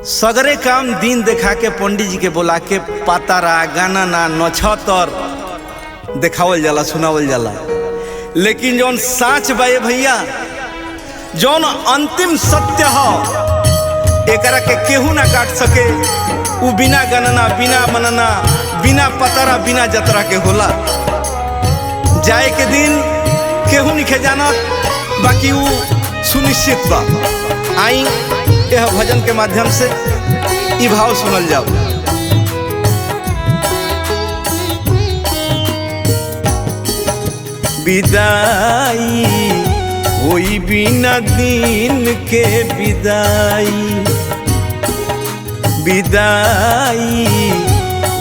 सगरे काम दिन देखा के पंडित जी के बोला के पातारा गाना ना नछतर देखावल जाला सुनावल जाला। लेकिन जौन साच बाए भैया जौन अंतिम सत्य हो एकरा के केहू ना काट सके। उ बिना गणना बिना मनना बिना पतारा बिना जतरा के होला। जाए के दिन केहू नहीं जानत बाकी उ सुनिश्चित बा। आई यह भजन के माध्यम से ई भाव सुनल जाओ। विदाई होई बिना दिन के विदाई, विदाई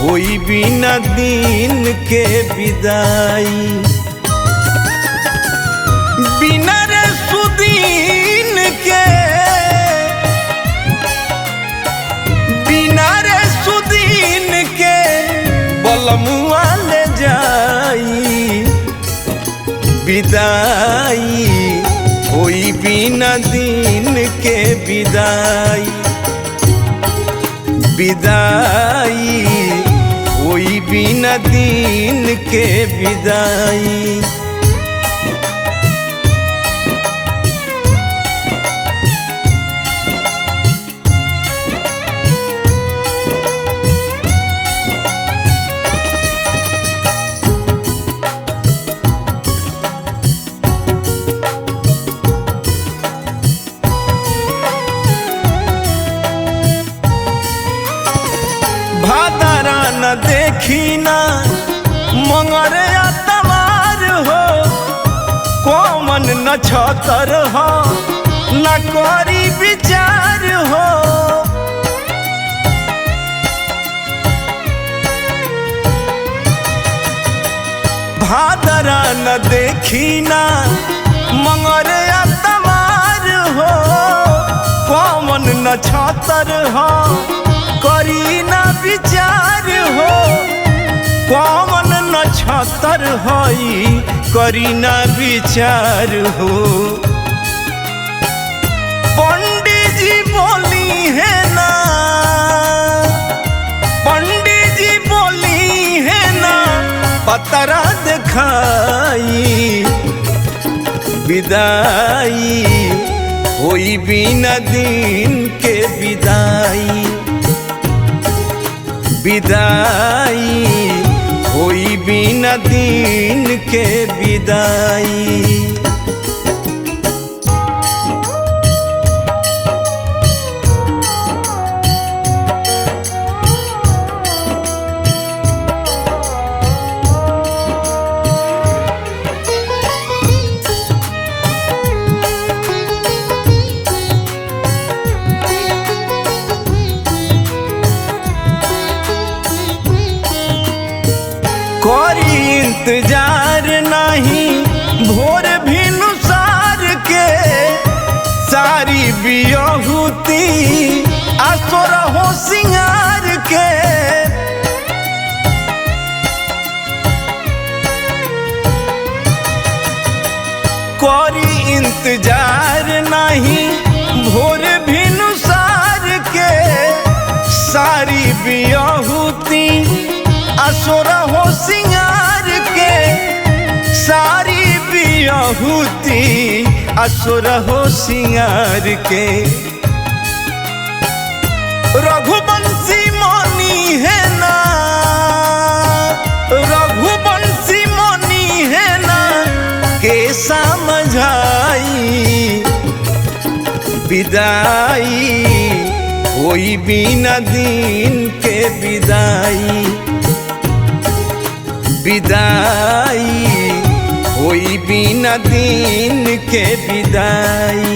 होई बिना दिन के विदाई, बिना रे सुदीन के, बिना रे सुदीन के बलमुआ ले जाई। विदाई होई बिना दिन के विदाई, विदाई होई बिना दिन के विदाई। भादरा न देखी ना मंगर तवार हो, कोमन न छतर हो न करी विचार हो। भादरा न देखी ना मंगर तवार हो, कोमन न छतर हो करी ना विचार हो। कौन न छतर होई करी ना विचार हो। पंडित जी बोली है ना, पंडित जी बोली है ना पतरा दिखाई। विदाई होई बिना दिन के विदाई, विदाई होई बिना दिन के विदाई। कोरी इंतजार नहीं भोर भी नुसार के, सारी बियहुती आसुर हो सिंगार के। कोरी इंतजार नहीं भोर भी नुसार के, सारी बियहुती असुर हो सिंगार के, सारी बियहुती असुर हो सिंगार के। रघुवंशी मनी है ना, रघुवंशी मनी है ना के समझाई। विदाई होई बिना दिन के विदाई, विदाई होई बिना दिन के विदाई।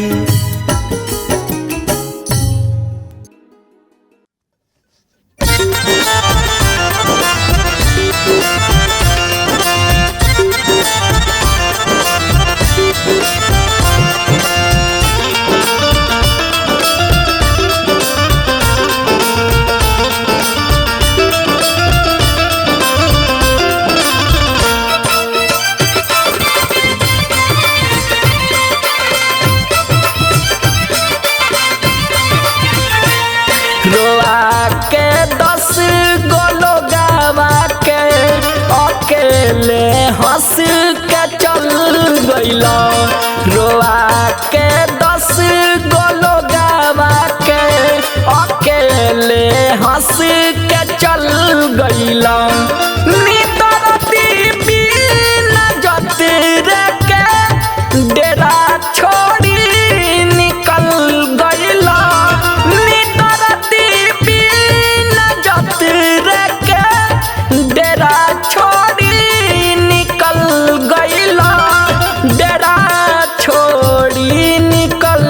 रोआ के 10 गो लोगवा के अकेले हंस के चल गइला। रोआ के 10 गो लोगवा के अकेले हंस के चल गइला। नितरती बिन जतिर के डेरा छोड़ी निकल गइला। नितरती बिन जतिर के डेरा छोड़ी निकल गइला। डेरा छोड़ी निकल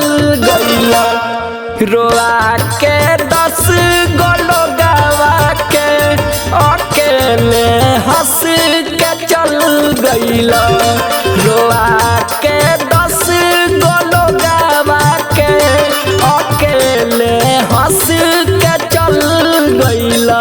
गइला। रोआ के 10 गो लोगवा के अकेले हंस के चल गइला। रोआ के 10 गो लोगवा के अकेले हंस के चल गइला।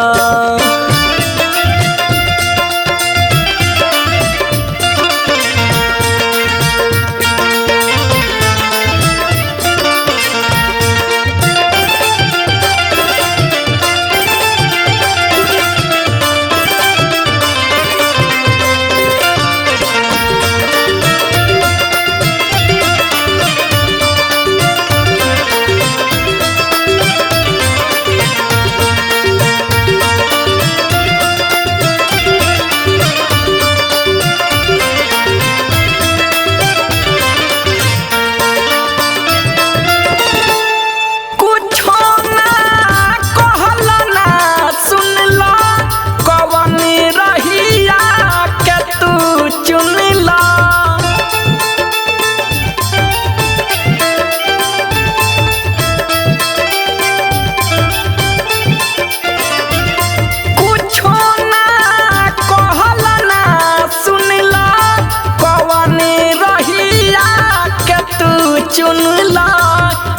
चुनला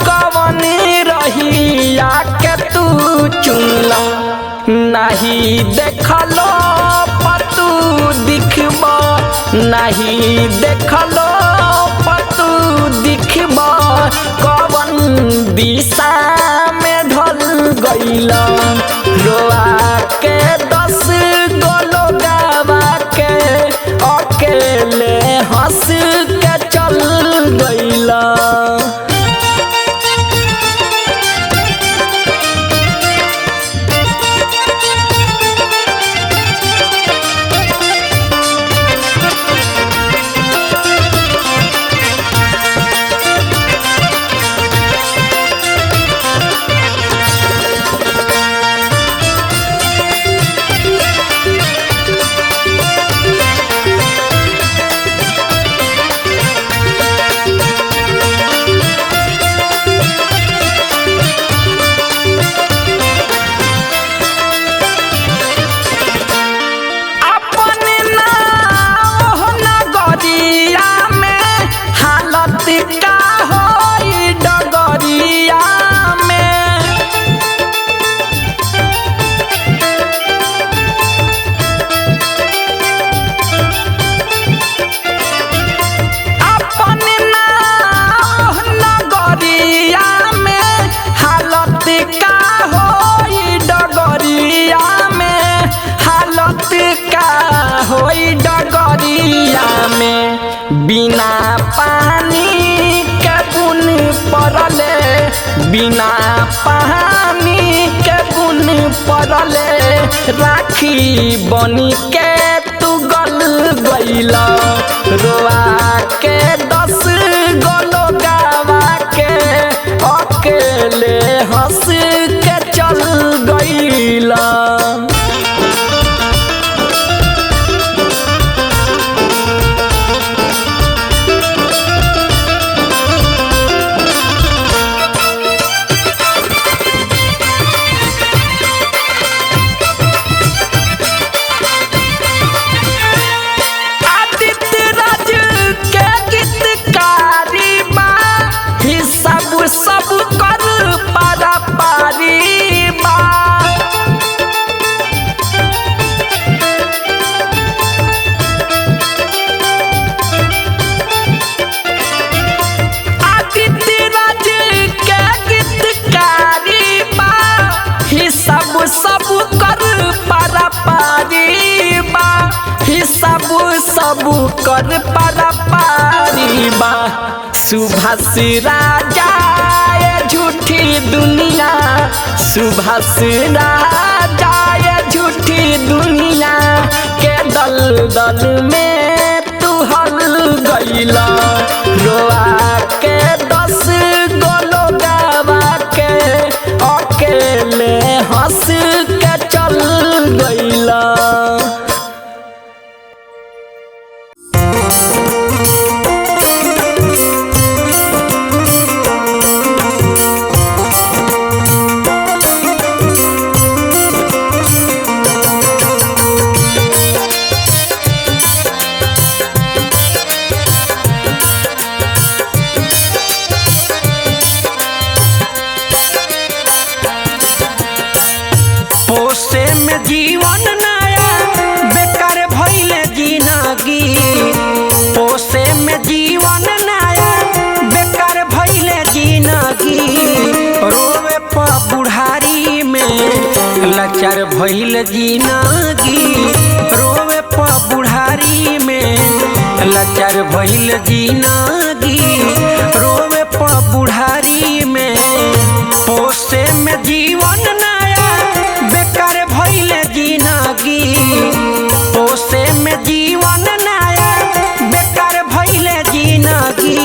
कवन रहिया के तू चुनला। नहीं देखलो पतू दिखब नहीं देखलो पतू दिखब कवन दिशा में ढल गइला। रोआ के 10 गो लोगवा के अकेले हंस के चल गइला। होई डगरिया में बिना पानी के बुन पड़ले। बिना पानी के बुन पड़ले राखी बनी के तू गल गइला। रोआ के 10 गो लोगवा के अकेले हंस के चल गइला। सब कर पारा कर पारा पारी बा सुभाष राजा ये झूठी दुनिया सुभाष राजा ये झूठी दुनिया के दल दल में तू हल गईला रोआ के 10 गोलो गावा के अकेले हंस के चल गईला। पोसे में जीवन नया बेकार भइले जिंदगी पोसे में जीवन नया बेकार भइले जिंदगी रोवे प बुढ़ारी में लाचार भइले जिंदगी रोवे प बुढ़ारी में लाचार भइले जिंदगी रोवे प बुढ़ारी में पोसे में जीवन नया बेकार भइले जिंदगी पोसे में जीवन नया बेकार भइले जिंदगी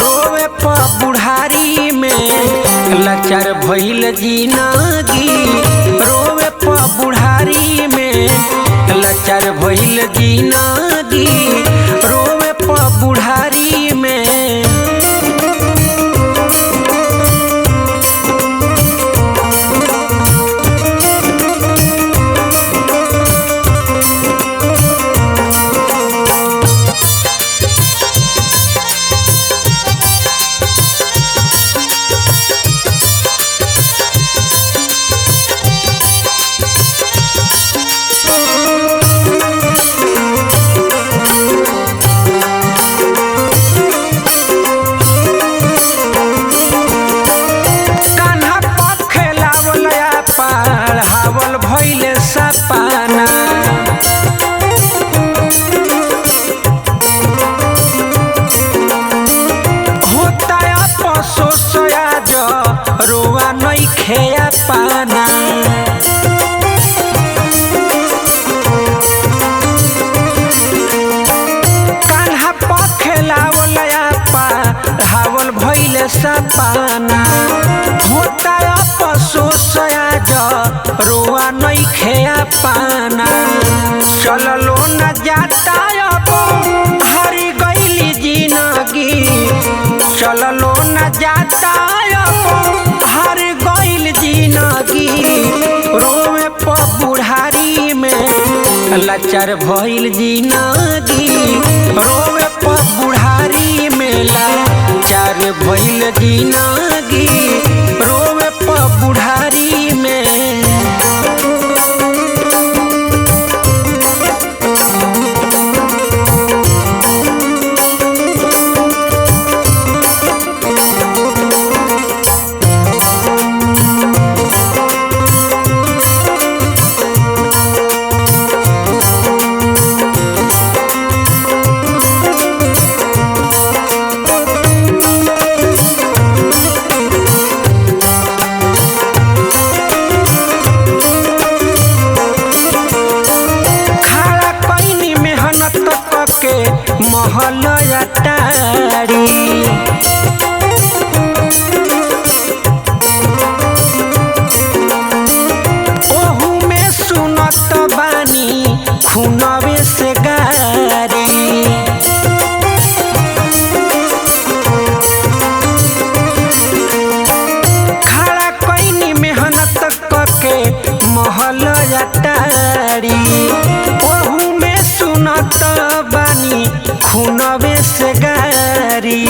रोवे प बुढ़ारी में लाचार भइले जिंदगी रोवे प बुढ़ारी में लाचार भइले जिंदगी रोवे प बुढ़ारी में। सपना होता अफसोस आज रोआ नहीं खेया पाना कान्हा पखेलावल पढ़ावल भइले सपना होता अफसोस आज रोआ नहीं खेया पाना चललो न जाता अब हरी गईली जिंदगी चललो न जाता अब हर गईल जिंदगी रोवे प बुढ़ारी में लाचार भइल जिंदगी रोवे प बुढ़ारी में लाचार भइल जिंदगी रोवे प बुढ़ारी में। महल अटारी ओहू में सुनत बानी खूनवे से गारी खड़ा कैनी मेहनत करके महल अटारी ओहू में सुनत बानी खूनवे से गारी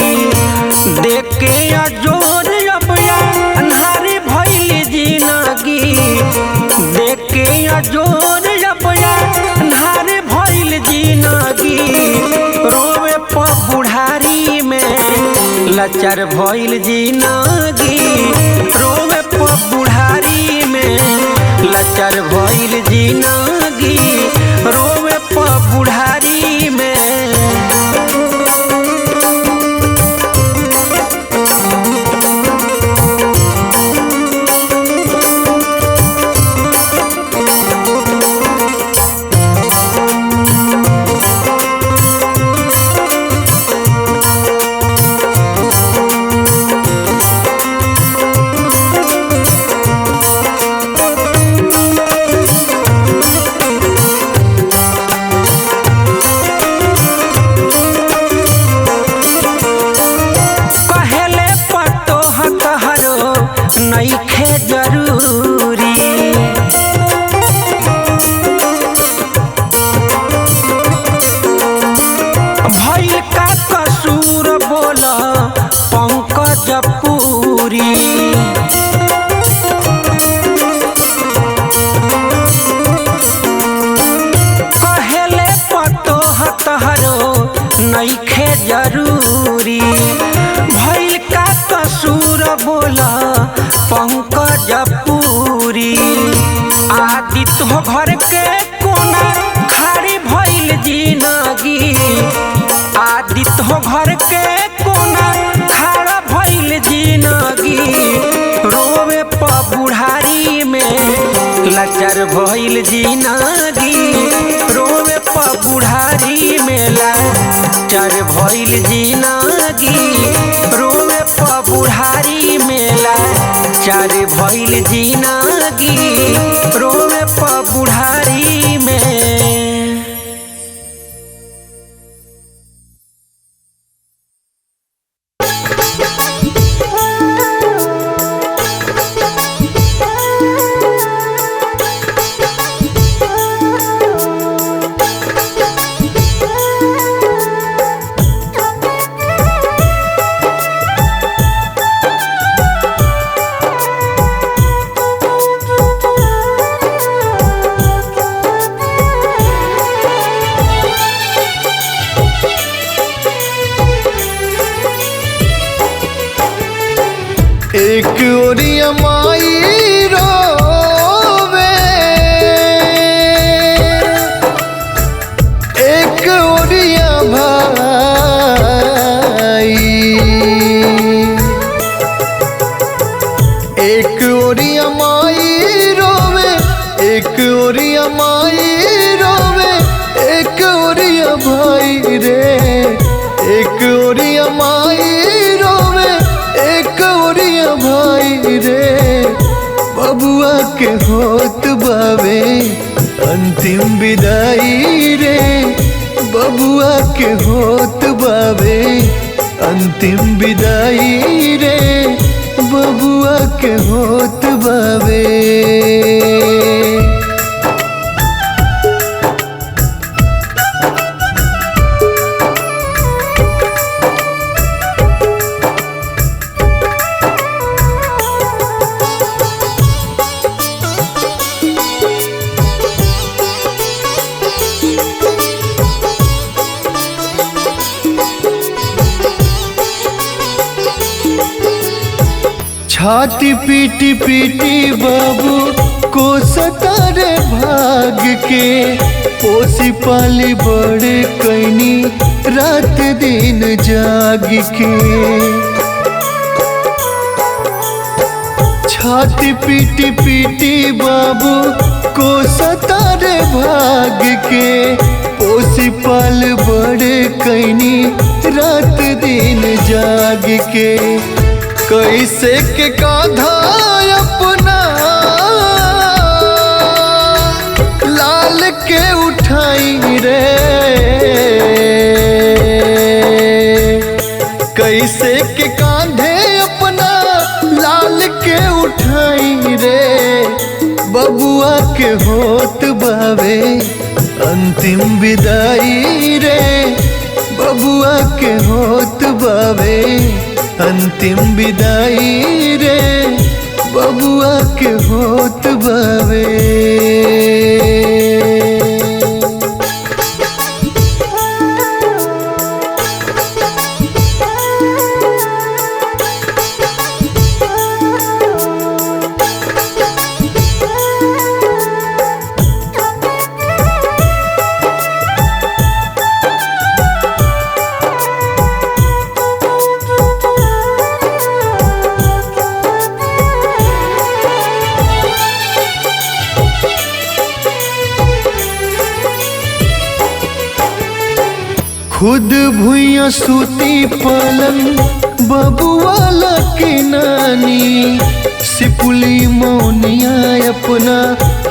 देखे अजोर अबया अन्हारे भइली जिंदगी देखे अजोर अबया अन्हारे भइल जिंदगी रोवे प बुढ़ारी में लाचार भइल जिंदगी रोवे प बुढ़ारी में लाचार भइल जिंदगी रोवे प बुढ़ारी में। भोजपुरी। आदित्य हो घर के कोना खाड़ी भइल जिंदगी। आदित्य हो घर के कोना खाड़ा भइल जिंदगी। रोवे प बुढ़ारी में लाचार भइल जिंदगी। रोवे प बुढ़ारी में लाचार भइल जिंदगी। रोवे प बुढ़ारी में लाचार भइल जिंदगी। रोवे प बुढ़ारी में। एक ओरिया माई रोवे, एक ओरिया भाई। एक ओरिया माई रोवे, एक ओरिया माई रोवे, एक ओरिया भाई रे। एक ओरिया माई रोवे, एक ओरिया भाई रे। बबुआ के होत बावे अंतिम विदाई रे। बबुआ के होत बावे अंतिम विदाई रे। बबुआ के होत बावे। छाती पीटी पीटी बाबू को सतारे भाग के। पोसी पाली बड़े कैनी रात दिन जाग के। छाती पीटी पीटी बाबू को सतारे भाग के। पोसी पाल बड़े कैनी रात दिन जाग के। कैसे के कांधा अपना लाल के उठाई रे। कैसे के कांधे अपना लाल के उठाई रे। बबुआ के होत बावे अंतिम विदाई रे। बबुआ के होत बावे अंतिम विदाई रे। बबुआ के होत बावे। खुद भुइया सूती पलंग बबुआला के नानी। सिपुली मौनिया अपना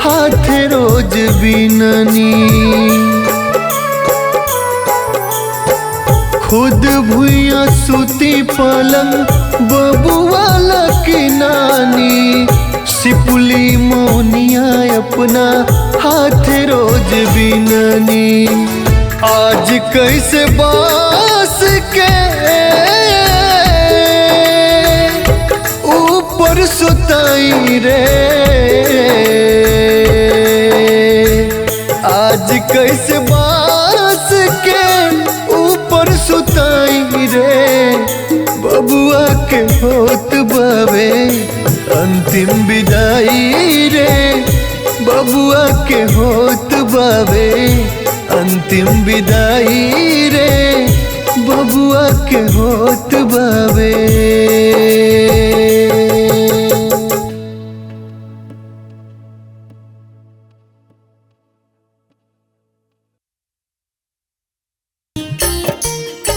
हाथ रोज बिननी। खुद भुइया सूती पलंग बबुआला के नानी। सिपुली मौनिया अपना हाथ रोज बिननी। आज कैसे बास के ऊपर सुताई रे। आज कैसे बास के ऊपर सुताई रे। बबुआ के होत बावे अंतिम अंतिम विदाई रे बबुआ के होत बावे, अंतिम विदाई रे बबुआ के होत बावे।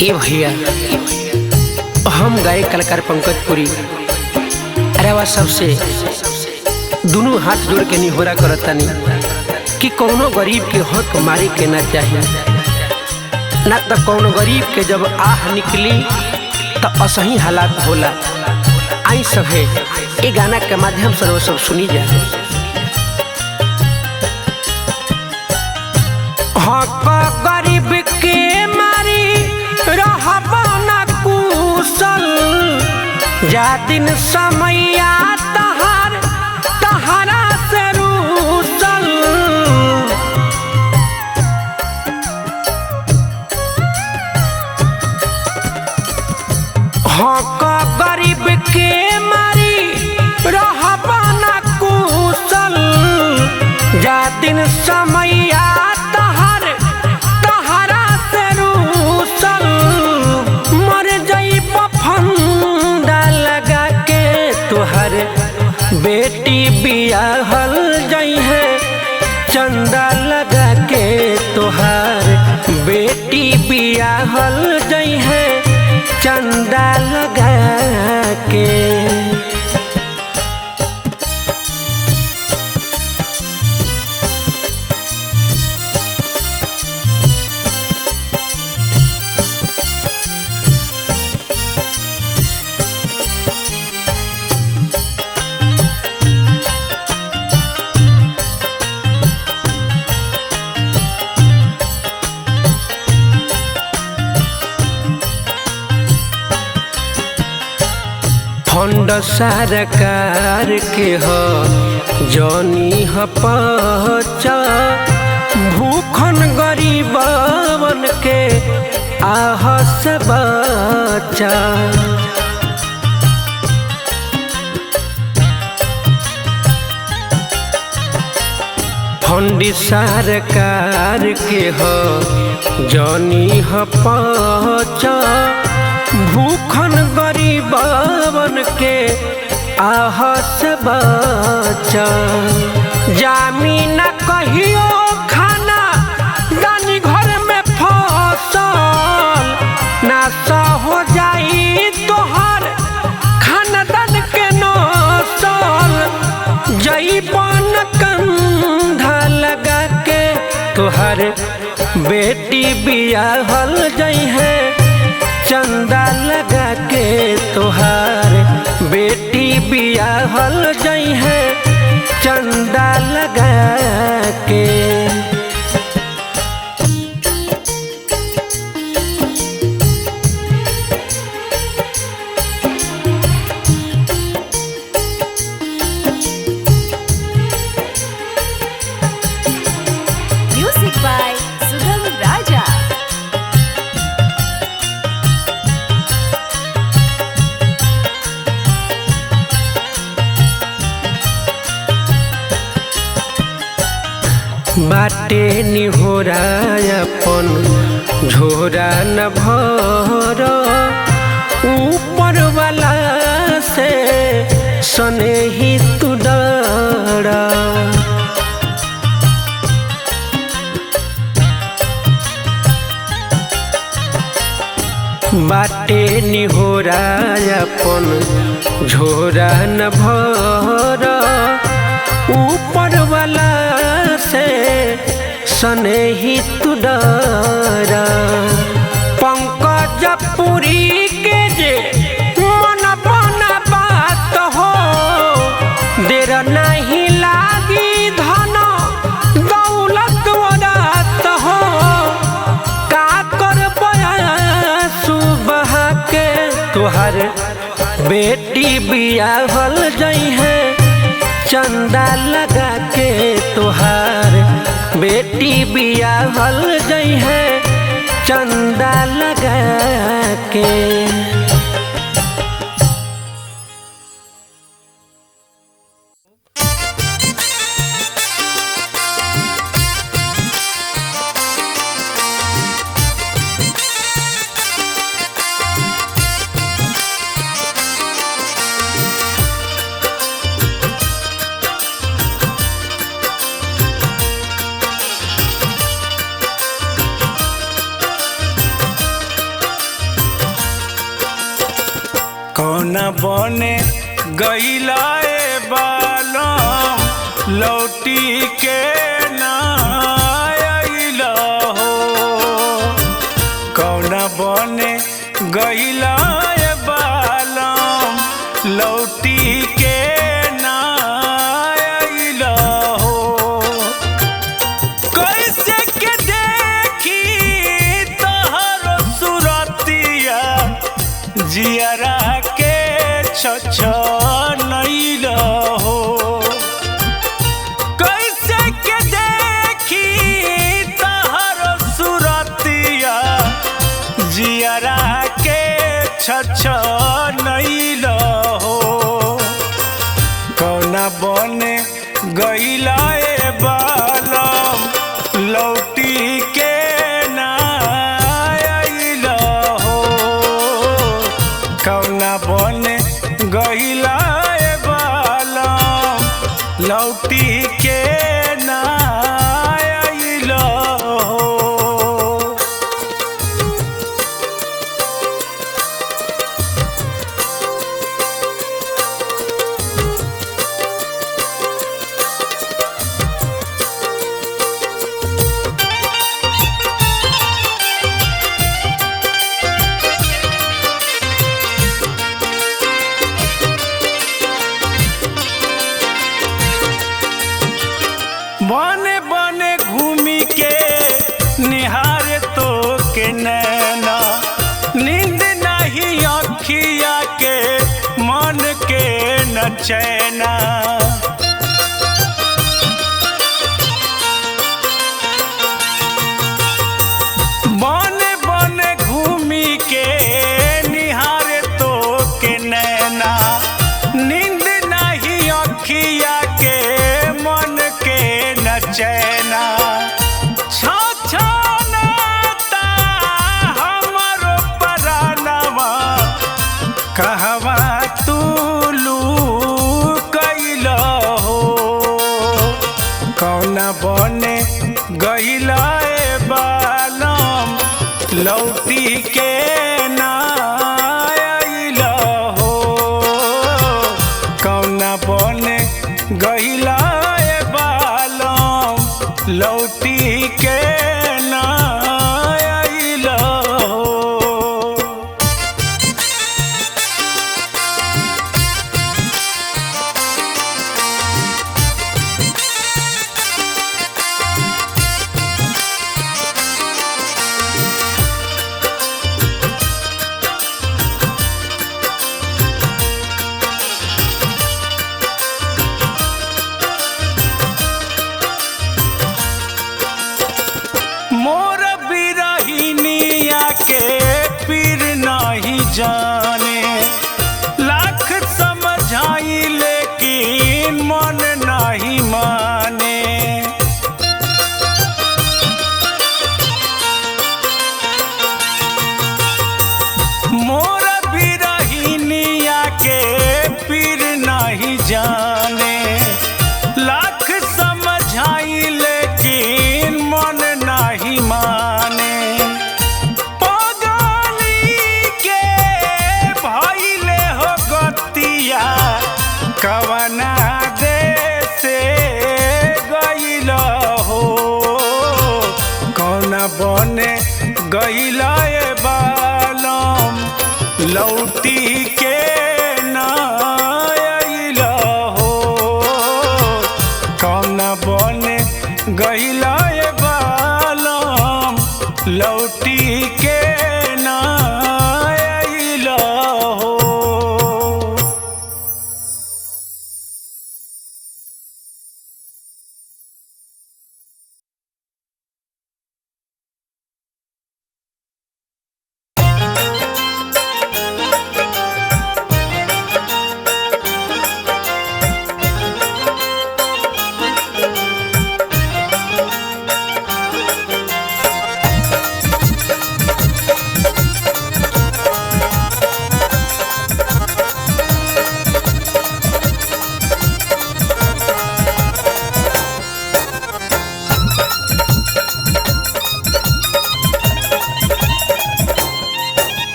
ए भैया, हम गायक कलाकार पंकज पुरी अरेवा सबसे दोनों हाथ जोड़ के निहोरा करतानी कि कौनो गरीब के हक मारे के ना चाहिए, ना तो कौनो गरीब के जब आह निकली तो असही हालात होला। आई सब है ये गाना के माध्यम से वो सब सुनी जाए। हक गरीब के मारी रहबा ना कुशल, जा दिन समैया तहारा से रूसल। हक गरीब के मारी रहबा ना कुशल, जा दिन समैया तहारा से रूसल। मर जाइब फंदा लगा के तुहर बेटी बियाहल जाई है, चंदा लगा के तुहार बेटी बियाहल जाई है, चंदा लगा के। फंड सरकार के हो जौनी ह पचा, भूखन गरीबन के आह से बचा। फंड सरकार के हो जौनी ह पचा, भूखन गरीबन के आह से बचा। जामीन कहियो खाना दानी घर में फसल, नासा हो जाई तोहर खानदान के नसल। जईबन कंधा लगा के तोहर बेटी बियाहल जाई है, चंदा लगा के तोहार बेटी बियाहल जाई है, चंदा लगा के। म्यूजिक बाय सुगम राजा। बाटे निहोरा अपन झोरा न भर, ऊपर वाला से सने ही तू डरा। बाटे निहोरा अपन झोरा न भर, ऊपर वाला से सने ही तू डरा। पंकज पुरी के जे मन बना बात हो, देर नहीं लागी धन दौलत वरात हो। का कर सुबह के तुहर बेटी बियाहल जाई है, चंदा लगा के तुहार बेटी बियाहल जाई है, चंदा लगा के। बने गईला ए बालम लौटी के ना आइला हो कौना बने गईला ए बालम लौटी के ना आइला हो कैसे के देखी तोहर सुरतिया जियरा के छछनैल हो कैसे के देखी तोहर सुरतिया जियरा के छछनैल हो कौना बने गईला ए बालम लौटी के ना आइला हो कौना बने गईला ए बालम लौटी के ना आइला हो बने बने घूमी के निहारे तो के नैना नींद नहीं अखिया के मन के न चैना बने बने घूमी के निहारे तो के नैना नींद नहीं अखिया के मन के न चैना छछनाता हमरो परानवा कहवा तू लुकैल हो कौना बने गईला ए बालम लौटी के ना आइल हो कौना बने गईला ए बालम लौटी के ना आइल हो मोर बिरहिनिया के पीर नहीं जाने लाख समझाई लेकिन मन नहीं माने मोर बिरहिनिया के पीर नहीं जाने लाख समझाई लेकिन मन नहीं माने पगली के भइले हो गतिया कवना देशे गइल हो कौना बने गइला ए बालम लौटी के ना आइल हो कौना बने गइला ए बालम लौटी के ना आइल हो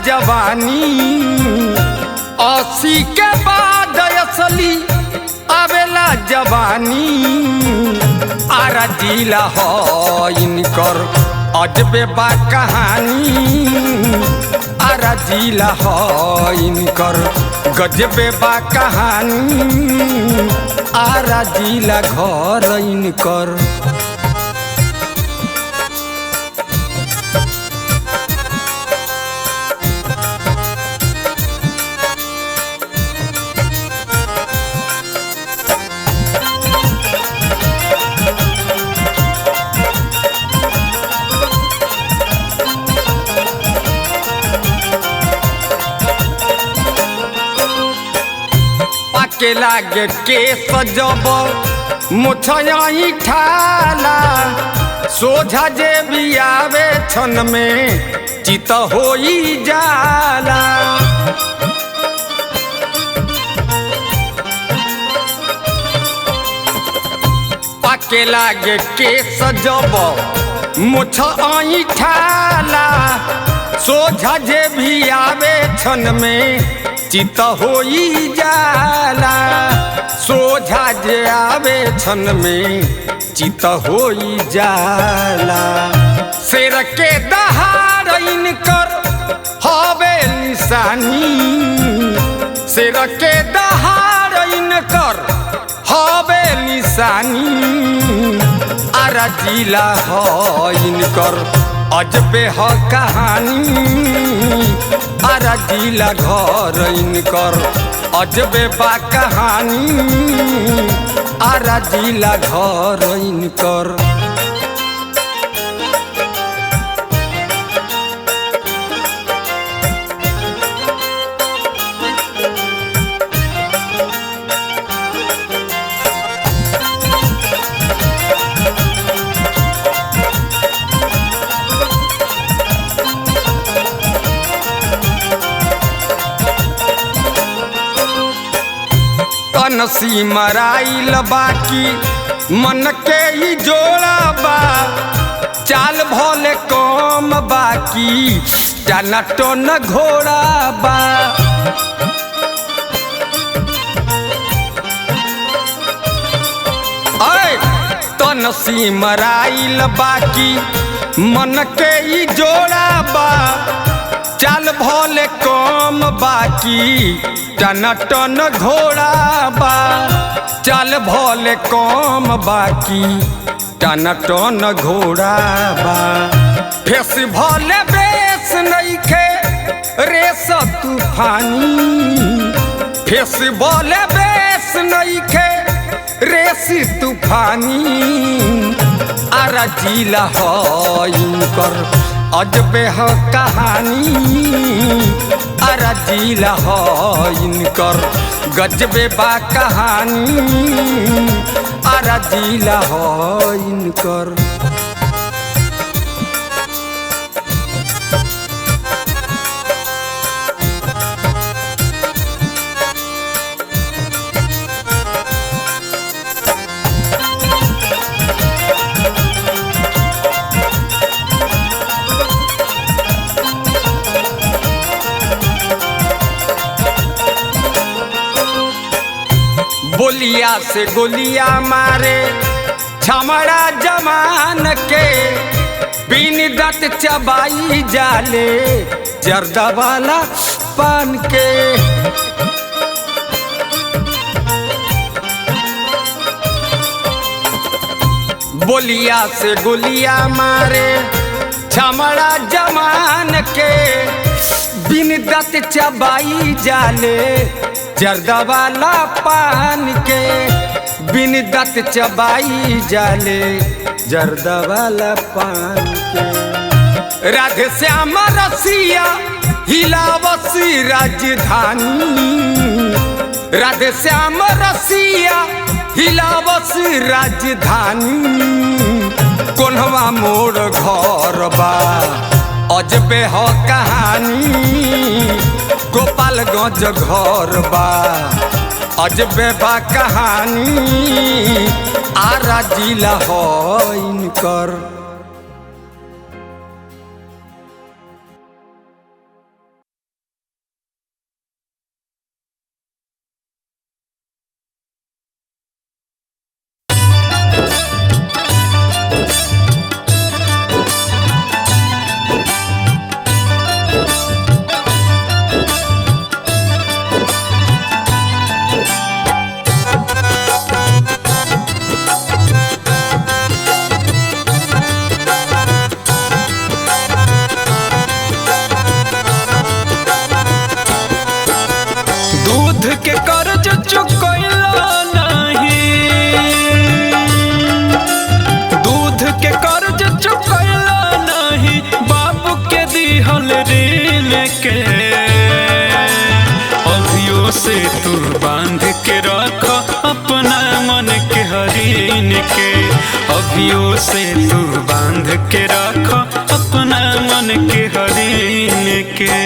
जवानी 80 के बाद असली आवेला जवानी आरा जिला हो इनकर अजबे बा कहानी आरा जिला हो इनकर गजबे बा कहानी आरा जिला घर इनकर। के लागे के सजब मुछई ठाला सोझा जे भी आवे छन में चित होई जाला पाके लागे के सजब मुछई ठाला सोझा जे भी आवे छन में चित होई जाला सोझा जे आवे छन में चित होई जाला शेर के दहाड़ इनकर हवे निशानी शेर के दहाड़ इनकर हवे निशानी आरा जिला हो इनकर अजबे हो कहानी आरा जिला घर इनकर अजबे बा कहानी आरा जिला घर इनकर। नसी मराइल बाकी मन के ही जोड़ा बा चाल भले कम बाकी जाना तो न घोड़ा बा तो नसी मराइल बाकी मन के ही जोड़ा बा चाल भले कम बाकी टन टन घोड़ा बा चाल भले कम बाकी टन टन घोड़ा बा फेस भले बेस नइखे रेस तूफानी फेस भले बेस नइखे रेस तूफानी आरा जिला हो इनकर अजबे हो कहानी आरा जिला हो इनकर गजबे बा कहानी आरा जिला हो इनकर। बोलिया से गोलिया मारे छमड़ा जमान के बिन दत चबाई जाले जर्दा वाला पान के बोलिया से गोलिया मारे छमड़ा जमान के बिन दत चबाई जाले जर्दा वाला पान के बिन दत चबाई जाले जर्दा वाला पान के राधे श्याम रसिया हिलावसी राजधानी राधे श्याम रसिया हिलावसी राजधानी कोन्हवा मोर घर बा अजबे हो कहानी गोपालगंज घर बा अजबे बा कहानी आरा जिला हो इनकर। के कर्ज चुकैला नहीं, दूध के कर्ज चुकैला नहीं, बाबू के दिहल ऋण के। अभियो से तू बांध के रख अपना मन के हरीन के, अभियो से तू बांध के रख अपना मन के हरीन के।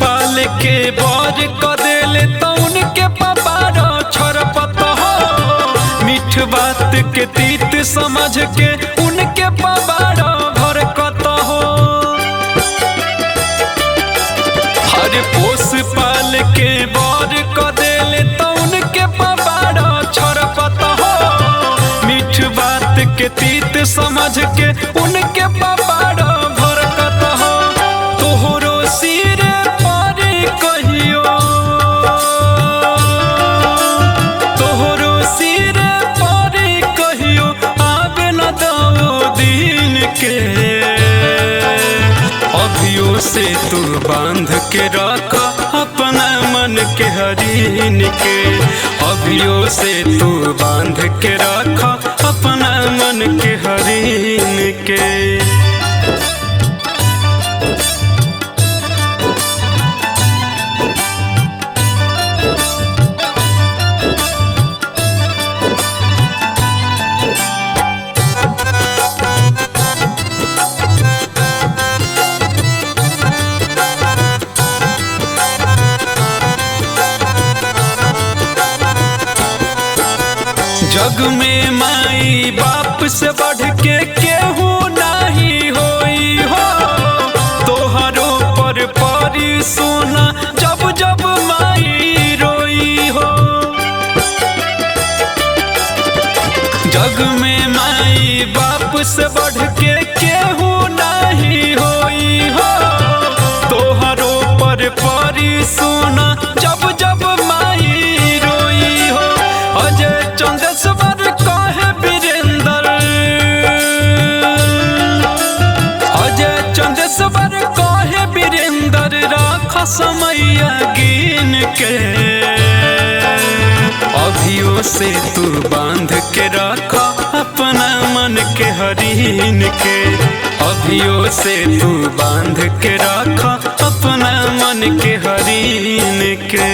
पाल के बर क देले तो उनके पबारो छरपत हो, मीठ बात के तीत समझ के उनके पबारो भरकत हो। हर पोस पाल के बर क देले तो उनके पबारो छरपत हो, मीठ बात के तीत समझ के उनके पबारो भरकत हो। तोहरो सिर से तू बांध के रख अपना मन के हरीन के, अभियो से तू बांध के रख अपना मन के हरीन के। जग में माई बाप से बढ़ के केहू नहीं होई हो, तोहरो पर परी सोना जब जब माई रोई हो। जग में माई बाप से बढ़ के केहू नहीं होई हो, तोहरो पर परी सोना जब जब माई रोई हो। अजय चंदेश्वर कहे वीरेंद्र, अजय चंदेश्वर कहे वीरेंद्र राख समैया गिन के, अभियो से तू बांध के रख अपना मन के हरीन के, अभियो से तू बांध के रख अपना मन के हरीन के।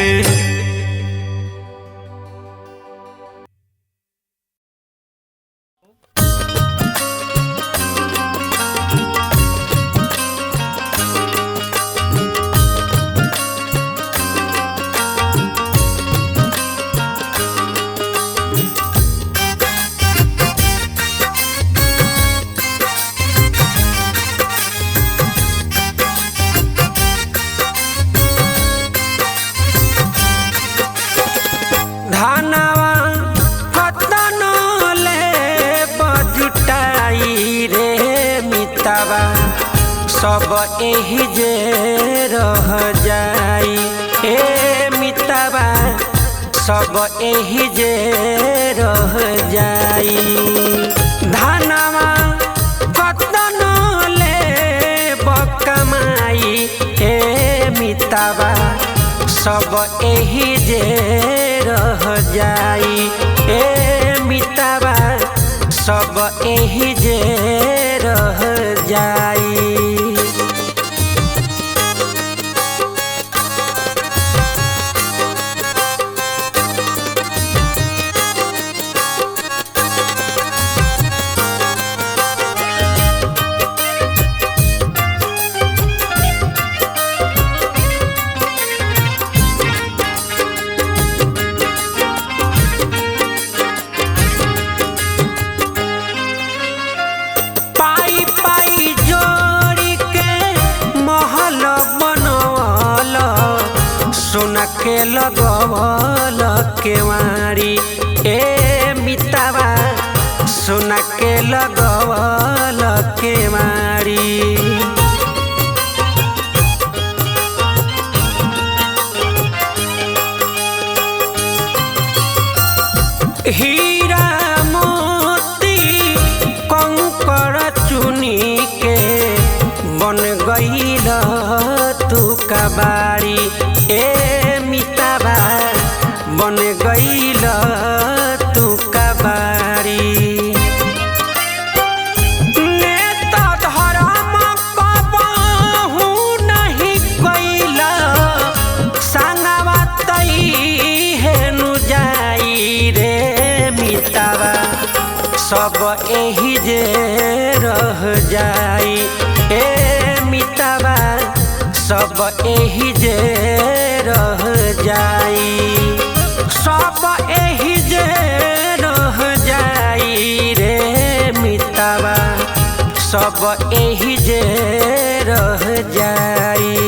सब एही जे रह जाई, ए मिताबा सब एही जे रह जाई। धानवा कतन ले बकमाई, ए मिताबा सब एही जे रह जाई, ए मिताबा सब एही जे रह जाई। के लगवल केवारी, ए मितावा सोना के लगवल के मारी। हीरा मोती कंकड़ चुनी के बन गईल तू कबाड़ी। ए मिताबा बन गईल तू कबाड़ी। नेता धर्म कबहू नहीं कइला संगवा तई हेनु जाई रे मिताबा सब एही जे रह जाई। ए मिताबा सब एही जे रह जाई। सब एही जे रह जाई रे मिताबा सब एही जे रह जाई।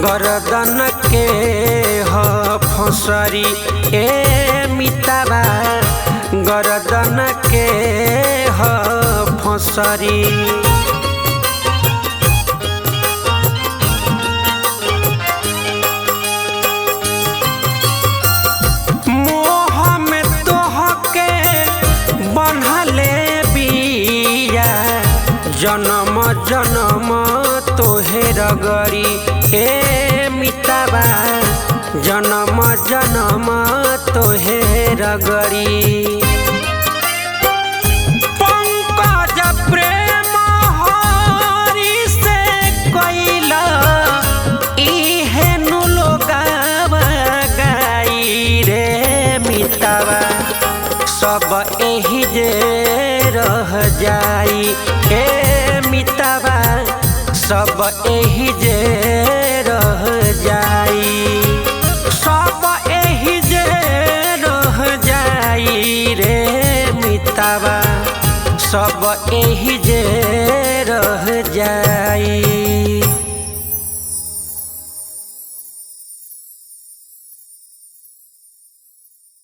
गर्दन के ह फसरी। ए मिताबा गर्दन के ह फसरी। मोह में तोह के बन्हले बिया जन्म जन्म तोहे रगरी। ए मिताबा जन्म जन्म तोहे रगरी। पंकज प्रेम हरि से कइला इहे नु लोगावा गाई रे मिताबा सब एही जे रह जाई। ए मिताबा सब एही जे रह जाई। सब एही जे रह जाई रे मिताबा सब एही जे रह जाई।